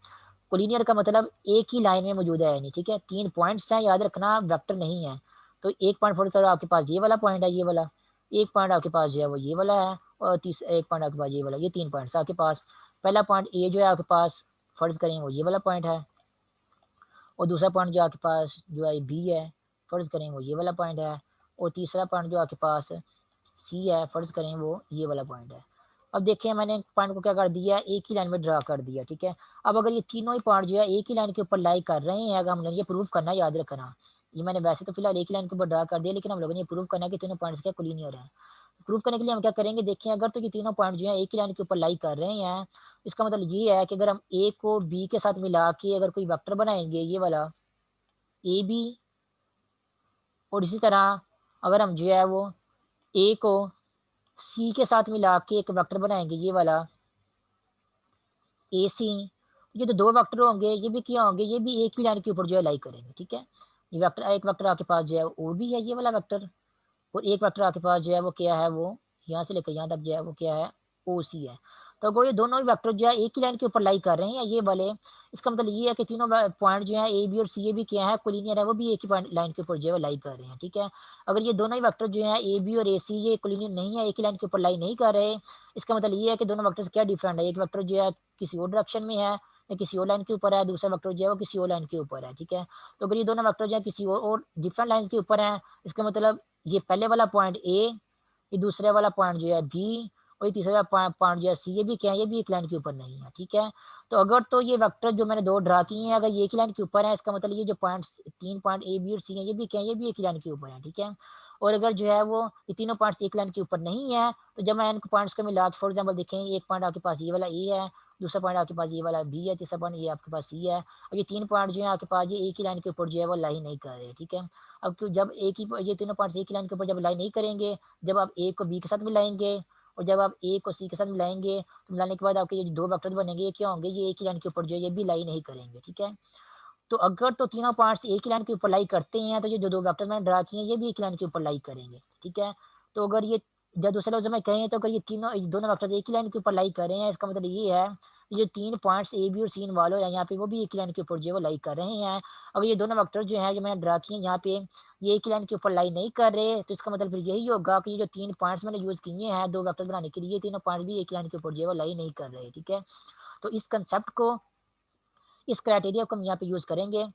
कोलिनियर का मतलब एक ही लाइन में मौजूद है या नहीं। ठीक है, 3 पॉइंट्स हैं, याद रखना वेक्टर नहीं है। तो एक पॉइंट फोल्ड करो, आपके पास ये वाला पॉइंट है, ये वाला एक पॉइंट आपके पास जो है वो ये वाला है और तीसरा एक पॉइंट आपके पास ये वाला, ये 3 पॉइंट्स आपके पास। पहला पॉइंट ए जो है आपके पास फर्ज करें वो ये वाला पॉइंट है, और दूसरा पॉइंट जो आपके पास जो है बी है, फ़र्ज़ करें वो ये वाला पॉइंट है, और तीसरा पॉइंट जो आपके पास सी है, फ़र्ज़ करें वो ये वाला पॉइंट है। अब देखिए मैंने पॉइंट को क्या कर दिया, एक ही लाइन में ड्रा कर दिया। ठीक है, अब अगर ये तीनों ही पॉइंट जो है एक ही लाइन के ऊपर लाई कर रहे हैं, अगर हमने ये प्रूव करना है, याद रखना ये मैंने वैसे तो फिलहाल एक ही लाइन के ऊपर ड्रा कर दिया, लेकिन हम लोगों ने ये प्रूव करना है कि तीनों पॉइंट्स क्या कोलिनियर है। प्रूव करने के लिए हम क्या करेंगे, देखिए अगर तो ये तीनों पॉइंट जो है एक ही लाइन के ऊपर लाई कर रहे हैं, इसका मतलब ये है कि अगर हम ए को बी के साथ मिला के अगर कोई वेक्टर बनाएंगे ये वाला ए बी, और इसी तरह अगर हम जो है वो ए को सी के साथ मिला के एक वेक्टर बनाएंगे ये वाला ए सी, ये तो दो वेक्टर होंगे, ये भी क्या होंगे, ये भी एक ही लाइन के ऊपर जो है लाई करेंगे। ठीक है, ये वेक्टर, एक वेक्टर आपके पास जो है वो भी है ये वाला वेक्टर, और एक वेक्टर आपके पास जो है वो क्या है, वो यहाँ से लेकर यहाँ तक जो है वो क्या है, ओ सी है। तो अगर ये दोनों ही वेक्टर जो है एक ही लाइन के ऊपर लाई कर रहे हैं ये वाले, इसका मतलब ये है कि तीनों पॉइंट जो है ए बी और सी, ये भी क्या है कोलिनियर है, वो भी एक ही पॉइंट लाइन के ऊपर जो है लाई कर रहे हैं। ठीक है, अगर ये दोनों ही वेक्टर जो है ए बी और ए सी ये कोलिनियर नहीं है, एक ही लाइन के ऊपर लाई नहीं कर रहे, इसका मतलब ये है कि दोनों वेक्टर्स क्या डिफरेंट है, एक वेक्टर जो है किसी और डायरेक्शन में है या किसी और लाइन के ऊपर है, दूसरा वेक्टर जो है वो किसी और लाइन के ऊपर है। ठीक है, तो अगर ये दोनों वेक्टर जो है किसी और डिफरेंट लाइन के ऊपर है, इसका मतलब ये पहले वाला पॉइंट ए, ये दूसरे वाला पॉइंट जो है बी, और ये तीसरा पॉइंट जो है सी, ये भी क्या है, ये भी एक लाइन के ऊपर नहीं है। ठीक है, तो अगर तो ये वेक्टर जो मैंने दो ड्रा किए हैं अगर ये एक ही लाइन के ऊपर है, इसका मतलब ये जो पॉइंट्स तीन पॉइंट ए बी और सी है ये भी क्या है, ये भी एक ही लाइन के ऊपर है। ठीक है, और अगर जो है वो ये तीनों पॉइंट्स एक लाइन के ऊपर नहीं है, तो जब मैं इनको पॉइंट्स को मिला के फॉर एग्जाम्पल देखें, एक पॉइंट आपके पास ये वाला ए है, दूसरा पॉइंट आपके पास ये वाला बी है, तीसरा पॉइंट ये आपके पास सी है, और ये तीन पॉइंट जो है आपके पास ये एक ही लाइन के ऊपर जो है वो लाई नहीं कर रहे। ठीक है, अब क्यों, जब एक ही ये तीनों पॉइंट्स एक ही लाइन के ऊपर जब लाई नहीं करेंगे, जब आप ए को बी के साथ मिलाएंगे और जब आप ए को सी के साथ मिलाएंगे, तो मिलाने के बाद आपके ये दो वेक्टर बनेंगे, ये क्या होंगे, ये एक ही लाइन के ऊपर जो है ये भी लाई नहीं करेंगे। ठीक है, तो अगर तो तीनों पार्ट्स एक ही लाइन के ऊपर लाई करते हैं, तो ये जो दो वेक्टर मैंने ड्रा किए हैं ये भी एक लाइन के ऊपर लाई करेंगे। ठीक है, तो अगर ये या दूसरे लफ्ज़ में कहें तो अगर ये तीनों दोनों वेक्टर्स एक ही लाइन के ऊपर लाई कर रहे हैं, इसका मतलब ये है कि जो तीन पॉइंट्स ए बी और सी इन्वॉल्व है यहाँ पे वो भी एक ही लाइन के ऊपर जो है वो लाई कर रहे हैं। अब ये दोनों वेक्टर जो है जो मैंने ड्रा किए यहाँ पे ये एक ही लाइन के ऊपर लाई नहीं कर रहे, तो इसका मतलब फिर यही होगा कि ये जो तीन पॉइंट्स मैंने यूज़ किए हैं दो वेक्टर बनाने के लिए, ये तीनों पॉइंट्स भी एक ही लाइन के ऊपर जो है वो लाई नहीं कर रहे। ठीक है, तो इस कंसेप्ट को, इस क्राइटेरिया को हम यहाँ पे यूज़ करेंगे।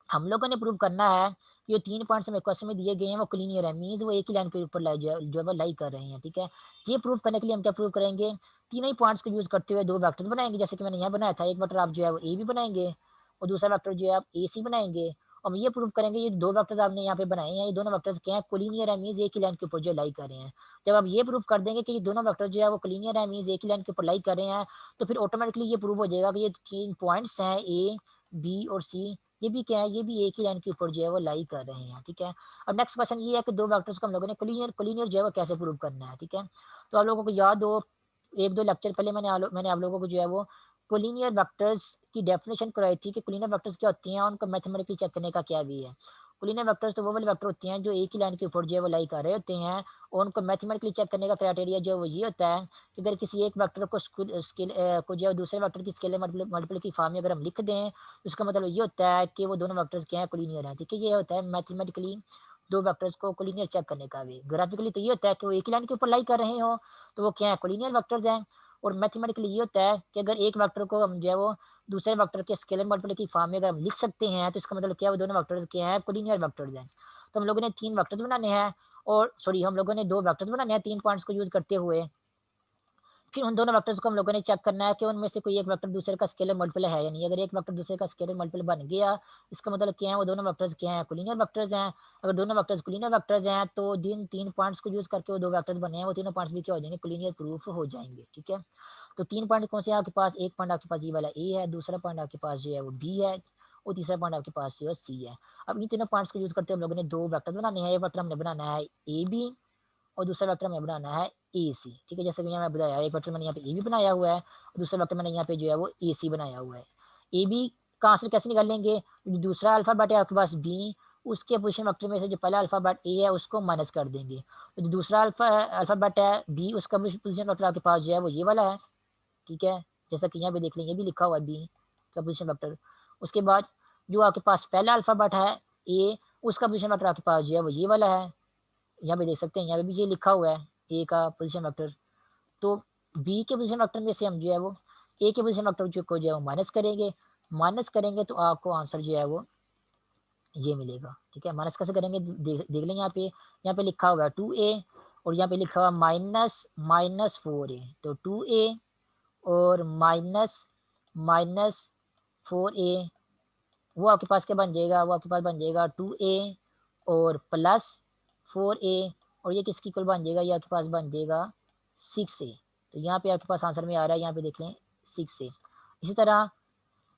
हम लोगों ने प्रूव करना है कि जो तीन पॉइंट्स हमें क्वेश्चन में दिए गए हैं वो क्लीनियर है, मीन्स वो एक ही लाइन के ऊपर जो है लाई कर रहे हैं। ठीक है, ये प्रूव करने के लिए हम क्या प्रूव करेंगे, तीनों ही पॉइंट्स को यूज करते हुए दो वेक्टर्स बनाएंगे, जैसे कि मैंने यहाँ बनाया था, एक वेक्टर आप जो है वो ए भी बनाएंगे और दूसरा वेक्टर जो है आप ए सी बनाएंगे, और हम ये प्रूव करेंगे ये दो वेक्टर्स आपने यहाँ पे बनाए हैं ये दोनों वेक्टर्स क्या है, कोलिनियर है, मीन्स एक ही लाइन के ऊपर जो लाई कर रहे हैं। जब आप ये प्रूव कर देंगे कि ये दोनों वेक्टर जो है वो कोलिनियर है, मीन्स एक ही लाइन के ऊपर लाई कर रहे हैं, तो फिर ऑटोमेटिकली ये प्रूव हो जाएगा कि ये तीन पॉइंट्स हैं ए बी और सी, ये भी क्या है, ये भी एक ही लाइन के ऊपर जो है वो लाई कर रहे हैं। ठीक है, अब नेक्स्ट क्वेश्चन ये है कि दो वेक्टर्स को हम लोगों ने कोलिनियर जो है वो कैसे प्रूव करना है। ठीक है, तो आप लोगों को याद हो एक दो लेक्चर पहले मैंने आप लोगों को जो है वो कोलिनियर वेक्टर्स की डेफिनेशन कराई थी कि कोलिनियर वेक्टर्स क्या होती हैं और उनको मैथमेटिकली चेक करने का क्या वे है। कोलिनियर वेक्टर्स तो वो वाले वेक्टर होते हैं जो एक ही लाइन के ऊपर जो है वो लाई कर रहे होते हैं, और उनको मैथमेटिकली चेक करने का क्राइटेरिया जो है वो ये होता है कि अगर किसी एक वेक्टर को स्केल को जो है दूसरे वेक्टर की स्केलर मल्टीपल की फॉर्म में अगर हम लिख दें, तो इसका मतलब ये होता है कि वो दोनों वेक्टर्स क्या है, कोलिनियर है। ठीक है, ये होता है मैथमेटिकली दो वेक्टर्स को कोलिनियर चेक करने का वे। ग्राफिकली तो ये होता है कि वो एक ही लाइन के ऊपर लाई कर रहे हो तो वो क्या है, कोलिनियर वेक्टर्स हैं। और मैथमेटिकली ये होता है कि अगर एक वेक्टर को हम जो है वो दूसरे वेक्टर के स्केलर मल्टीपल की फॉर्म में अगर हम लिख सकते हैं, तो इसका मतलब क्या है, वो दोनों वेक्टर्स क्या है, कोलिनियर वेक्टर्स हैं। तो हम लोगों ने तीन वेक्टर्स बनाने हैं, और सॉरी हम लोगों ने दो वेक्टर्स बनाने हैं तीन पॉइंट्स को यूज करते हुए। फिर उन दोनों वेक्टर्स को हम लोगों ने चेक करना है कि उनमें से कोई एक वेक्टर दूसरे का स्केलर मल्टीपल है या नहीं। अगर एक वेक्टर दूसरे का स्केलर मल्टीपल बन गया, इसका मतलब क्या है, वो दोनों वेक्टर्स क्या है, कोलिनियर वेक्टर्स हैं। अगर दोनों वेक्टर्स कोलिनियर वेक्टर्स हैं तो जिन तीन पॉइंट्स को यूज करके वो दो वेक्टर्स बने हैं वो तीनों पॉइंट्स भी क्या हो जाएंगे, कोलिनियर प्रूफ हो जाएंगे। ठीक है, तो तीन पॉइंट कौन से हैं आपके पास, एक पॉइंट आपके पास ये वाला ए है, दूसरा पॉइंट आपके पास जो है वो बी है, और तीसरा पॉइंट आपके पास जो है सी है। अब इन तीनों पॉइंट्स को यूज करते हम लोगों ने दो वेक्टर बनाने हैं, एक वेक्टर हमने बनाना है ए बी और दूसरा वेक्टर हमें बनाना है ए सी। ठीक है, जैसे कि यहाँ मैं बताया एक वेक्टर मैंने यहाँ पे ए बी बनाया हुआ है और दूसरा वेक्टर मैंने यहाँ पे जो है वो ए सी बनाया हुआ है। ए बी का आंसर कैसे निकालेंगे, जो दूसरा अल्फाबेट है आपके पास बी, उसके पोजीशन वेक्टर में से जो पहला अल्फाबेट ए है उसको माइनस कर देंगे, तो जो दूसरा अल्फाबेट है बी उसका पोजीशन वेक्टर आपके पास जो है वो ये वाला है। ठीक है, जैसा कि यहाँ पे देख लेंगे ये भी लिखा हुआ है बी का पोजीशन वेक्टर। उसके बाद जो आपके पास पहला अल्फाबेट है ए, उसका पोजीशन वेक्टर आपके पास जो है वो ये वाला है, यहाँ पे देख सकते हैं यहाँ पे भी ये लिखा हुआ है ए का पोजीशन वेक्टर। तो बी के पोजीशन वेक्टर में से हम जो है वो ए के पोजीशन वेक्टर को जो है वो माइनस करेंगे तो आपको आंसर जो है वो ये मिलेगा। ठीक है, माइनस कैसे करेंगे देख लेंगे, यहाँ पे लिखा हुआ है 2a और यहाँ पे लिखा हुआ माइनस माइनस 4a, तो 2a और माइनस माइनस 4a, वो आपके पास क्या बन जाएगा, वो आपके पास बन जाएगा 2a और प्लस 4a, और ये किसकी इक्वल बन जाएगा, ये आपके पास बन जाएगा 6a। तो यहाँ पे आपके पास आंसर में आ रहा है, यहाँ पे देख लें 6a। इसी तरह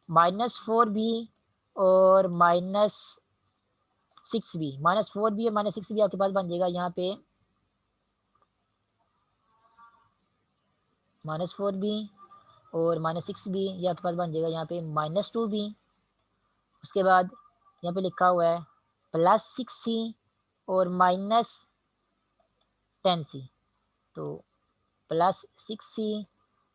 -4b और -6b और -6b आपके पास बन जाएगा यहाँ पे -4b और -6b, ये आपके पास बन जाएगा यहाँ पे -2b। उसके बाद यहाँ पे लिखा हुआ है +6c और -10c, तो +6c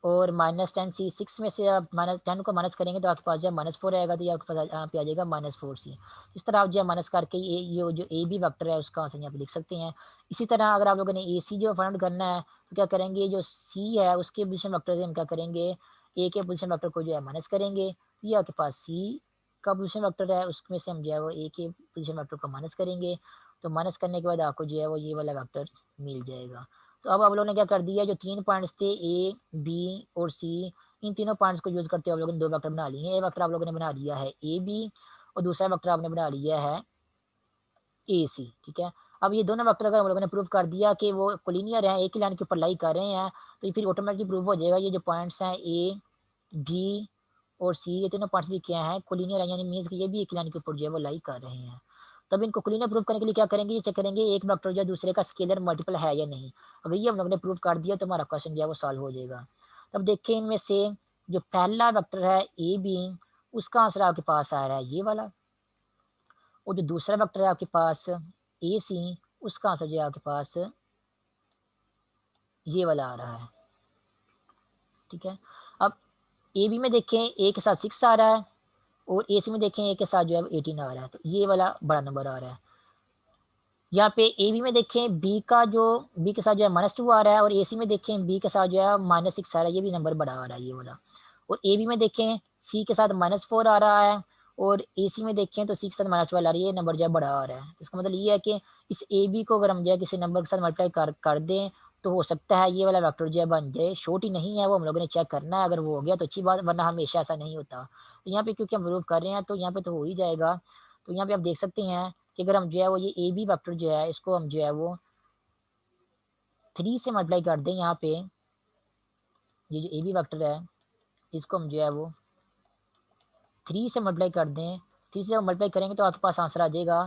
और -10c, 6 में से आप -10 को माइनस करेंगे तो आपके पास जो है -4 आएगा, तो ये आपके पास यहाँ पे आ जाएगा -4c। इस तरह आप जो है माइनस करके ये जो ए बी वेक्टर है उसका आंसर यहाँ पे लिख सकते हैं। इसी तरह अगर आप लोगों ने ए सी जो फाइंड आउट करना है तो क्या करेंगे, जो सी है उसके पोजीशन वेक्टर से हम क्या करेंगे, ए के पोजीशन वेक्टर को जो है माइनस करेंगे, तो ये आपके पास सी का पोजीशन वेक्टर है, उसमें से हम जो है वो ए के पोजीशन वेक्टर को माइनस करेंगे, तो माइनस करने के बाद आपको जो है वो ये वाला वेक्टर मिल जाएगा। तो अब आप लोगों ने क्या कर दिया, जो 3 पॉइंट्स थे ए, बी और सी, इन तीनों पॉइंट्स को यूज़ करते हुए आप लोगों ने 2 वेक्टर बना लिए हैं। एक वेक्टर आप लोगों ने बना लिया है ए बी और दूसरा वेक्टर आपने बना लिया है ए सी, ठीक है। अब ये दोनों वेक्टर अगर हम लोगों ने प्रूव कर दिया कि वो कोलिनियर हैं, एक ही लाइन के ऊपर लाई कर रहे हैं, तो ये फिर ऑटोमेटिकली प्रूव हो जाएगा ये जो पॉइंट्स हैं ए, बी और सी, ये तीनों पॉइंट्स भी क्या हैं, कोलिनियर हैं, यानी मीन्स कि ये भी एक लाइन के ऊपर जो है वो लाई कर रहे हैं। तब इनको कोलिनियर प्रूव करने के लिए क्या करेंगे, ये चेक करेंगे एक वेक्टर जो है दूसरे का स्केलर मल्टीपल है या नहीं। अगर ये हम लोगों ने प्रूव कर दिया तो हमारा क्वेश्चन जो है वो सॉल्व हो जाएगा। तब देखिए इनमें से जो पहला वेक्टर है ए बी, उसका आंसर आपके पास आ रहा है ये वाला, और जो दूसरा वेक्टर है आपके पास ए सी, उसका आंसर जो है आपके पास ये वाला आ रहा है, ठीक है। अब ए बी में देखें ए के साथ 6 आ रहा है और ए सी में देखें ए के साथ जो है 18 आ रहा है, तो ये वाला बड़ा नंबर आ रहा है। यहाँ पे ए बी में देखें बी का जो बी के साथ जो है -2 आ रहा है और ए सी में देखें बी के साथ जो है -6 आ रहा है, ये भी नंबर बड़ा आ रहा है ये वाला। और ए बी में देखें सी के साथ -4 आ रहा है और ए सी में देखें तो सी के साथ -12 आ रही है, ये नंबर जो है बड़ा आ रहा है। इसका मतलब ये है कि इस ए बी को अगर हम जो है किसी नंबर के साथ मल्टीप्लाई कर दें तो हो सकता है ये वाला वेक्टर जो है बन जाए। शॉर्ट ही नहीं है, वो हम लोगों ने चेक करना है, अगर वो हो गया तो अच्छी बात, वरना हमेशा ऐसा नहीं होता। तो यहाँ पे क्योंकि हम प्रूव कर रहे हैं तो यहाँ पे तो हो ही जाएगा। तो यहाँ पे आप देख सकते हैं कि अगर हम जो है वो ये ए बी वेक्टर जो है इसको हम जो है वो 3 से मल्टीप्लाई कर दें, यहाँ पे ये जो ए बी वेक्टर है इसको हम जो है वो 3 से मल्टीप्लाई कर दें, 3 से मल्टीप्लाई करेंगे तो आपके पास आंसर आ जाएगा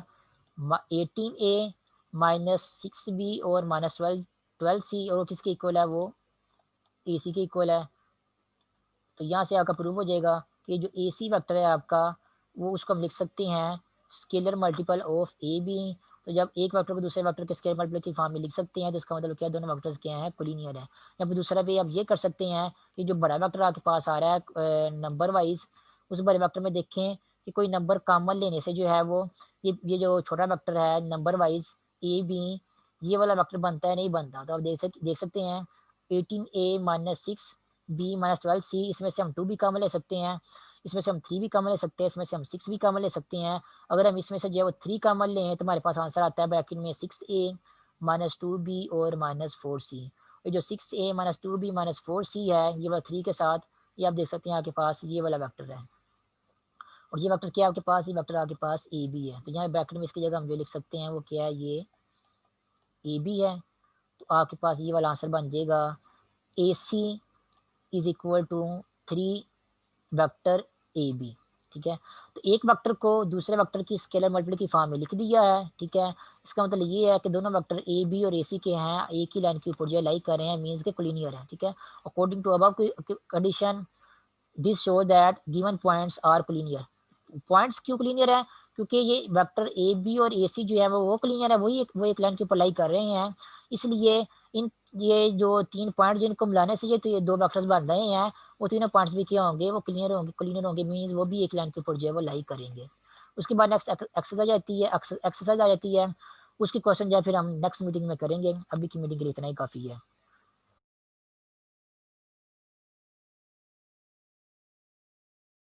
18a -6b और -12c, और वो किसके इक्वल है, वो ए सी के इक्वल है। तो यहाँ से आपका प्रूव हो जाएगा कि जो ए सी वेक्टर है आपका, वो उसको हम लिख सकते हैं scalar multiple of A B. तो जब एक वेक्टर को दूसरे वेक्टर के स्केलर मल्टीपल की फॉर्म में लिख सकते हैं तो इसका मतलब क्या है, दोनों वेक्टर्स क्या हैं, कोलिनियर है। या फिर दूसरा भी आप ये कर सकते हैं कि जो बड़ा वेक्टर आपके पास आ रहा है नंबर वाइज, उस बड़े वेक्टर में देखें कि कोई नंबर कॉमन लेने से जो है वो ये जो छोटा वेक्टर है नंबर वाइज ए बी, ये वाला वेक्टर बनता है नहीं बनता। तो आप देख सकते हैं 18a -6 b -12c, इसमें से हम 2 भी कॉमन ले सकते हैं, इसमें से हम 3 भी कॉमन ले सकते हैं, इसमें से हम 6 भी कॉमन ले सकते हैं। अगर हम इसमें से जो है वो 3 कॉमन लें तो हमारे पास आंसर आता है ब्रैकेट में 6a -2b और -4c। ये जो 6a -2b -4c है ये वाला 3 के साथ, ये आप देख सकते हैं आपके पास ये वाला वेक्टर है। और ये वेक्टर क्या है आपके पास, ये वेक्टर आपके पास ए बी है। तो यहाँ ब्रैकेट में इसकी जगह हम जो लिख सकते हैं वो क्या है, ये ए बी है। तो आपके पास ये वाला आंसर बन जाएगा A C is equal to 3 vector A B, ठीक है। तो एक वेक्टर को दूसरे वेक्टर की स्केलर मल्टीपल की फॉर्म में लिख दिया है, ठीक है। इसका मतलब ये है कि दोनों वेक्टर ए बी और ए सी के हैं, एक ही लाइन के ऊपर जो लाई कर रहे हैं, मीन्स के कोलिनियर है, ठीक है। According to above condition this show that given points are collinear. Points क्यों कोलिनियर है, क्योंकि ये वेक्टर ए बी और ए सी जो है वो कोलिनियर है, वो एक लाइन की ऊपर लाई कर रहे हैं, इसलिए इन ये जो 3 पॉइंट जिनको मिलाने से ये 2 वेक्टर्स बन रहे हैं, वो तीनों पॉइंट्स भी क्या होंगे, वो क्लियर होंगे मीन्स वो भी एक लाइन के ऊपर जो है वो लाई करेंगे। उसके बाद नेक्स्ट एक्सरसाइज आती है, एक्सरसाइज आ जाती है, उसकी क्वेश्चन जो है फिर हम नेक्स्ट मीटिंग में करेंगे। अभी की मीटिंग के लिए इतना ही काफ़ी है।